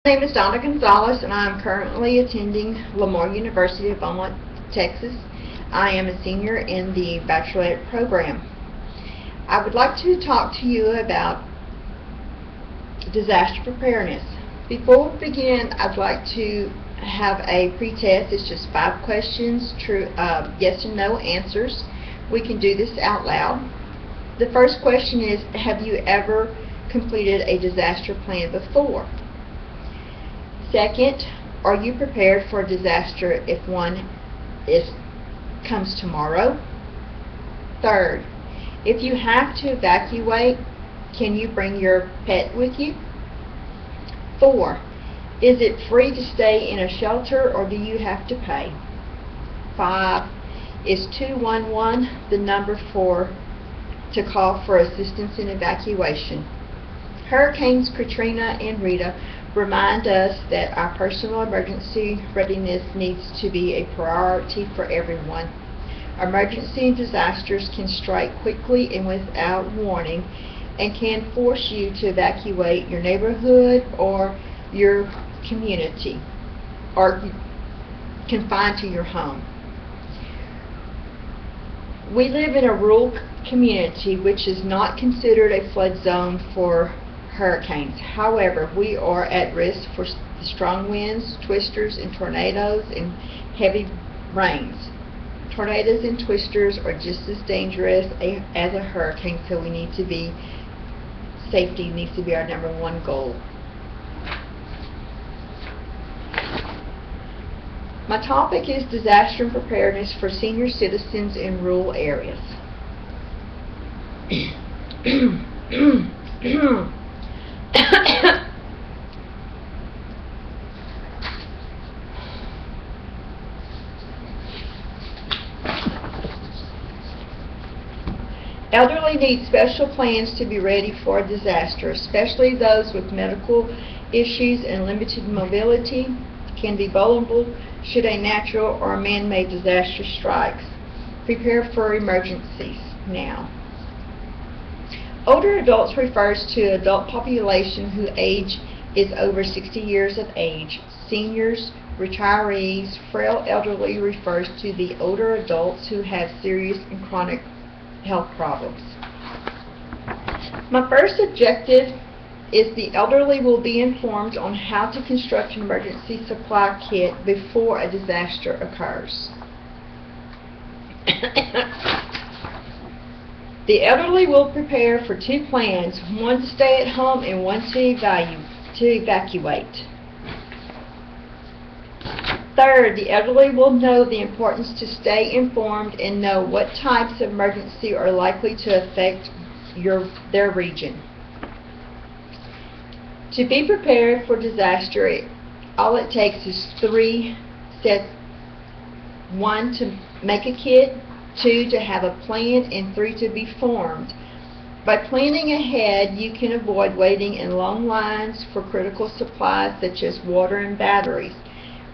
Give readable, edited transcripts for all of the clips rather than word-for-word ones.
My name is Donna Gonzalez, and I am currently attending Lamar University of Beaumont, Texas. I am a senior in the bachelorette program. I would like to talk to you about disaster preparedness. Before we begin, I'd like to have a pretest. It's just 5 questions, true, yes and no answers. We can do this out loud. The first question is, have you ever completed a disaster plan before? Second, are you prepared for a disaster if one comes tomorrow? Third, if you have to evacuate, can you bring your pet with you? 4, is it free to stay in a shelter or do you have to pay? 5, is 211 the number to call for assistance in evacuation? Hurricanes Katrina and Rita remind us that our personal emergency readiness needs to be a priority for everyone. Emergency disasters can strike quickly and without warning and can force you to evacuate your neighborhood or your community or confined to your home. We live in a rural community which is not considered a flood zone for hurricanes. However, we are at risk for strong winds, twisters, and tornadoes and heavy rains. Tornadoes and twisters are just as dangerous as a hurricane, so safety needs to be our number one goal. My topic is disaster and preparedness for senior citizens in rural areas. Elderly need special plans to be ready for a disaster, especially those with medical issues and limited mobility can be vulnerable should a natural or man-made disaster strike. Prepare for emergencies now. Older adults refers to adult population whose age is over 60 years of age. Seniors, retirees, frail elderly refers to the older adults who have serious and chronic health problems. My first objective is the elderly will be informed on how to construct an emergency supply kit before a disaster occurs. The elderly will prepare for 2 plans, one to stay at home and one to evacuate. Third, the elderly will know the importance to stay informed and know what types of emergency are likely to affect their region. To be prepared for disaster, all it takes is 3 steps. 1, to make a kit, 2, to have a plan, and 3, to be formed. By planning ahead, you can avoid waiting in long lines for critical supplies such as water and batteries.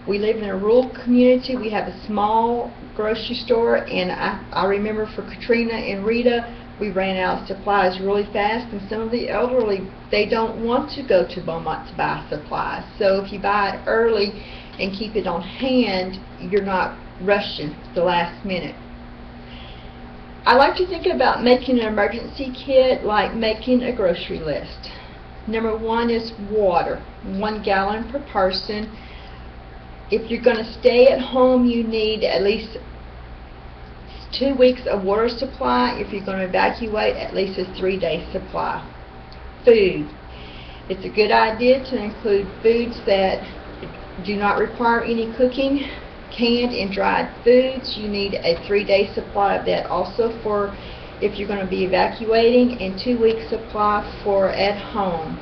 We live in a rural community. We have a small grocery store, and I remember for Katrina and Rita, we ran out of supplies really fast, and some of the elderly, they don't want to go to Beaumont to buy supplies. So if you buy it early and keep it on hand, you're not rushing the last minute. I like to think about making an emergency kit like making a grocery list. Number 1 is water, 1 gallon per person. If you're going to stay at home, you need at least 2 weeks of water supply. If you're going to evacuate, at least a 3-day supply. Food. It's a good idea to include foods that do not require any cooking. Canned and dried foods, you need a 3-day supply of that also for if you're going to be evacuating, and 2-week supply for at home.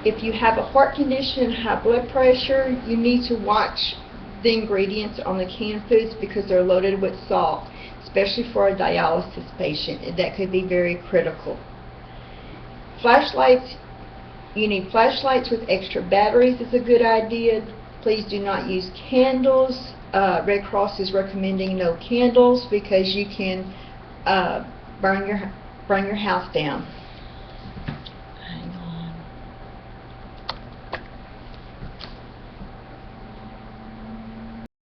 If you have a heart condition and high blood pressure, you need to watch the ingredients on the canned foods because they're loaded with salt, especially for a dialysis patient. That could be very critical. Flashlights, you need flashlights with extra batteries is a good idea. Please do not use candles. Red Cross is recommending no candles because you can burn your house down.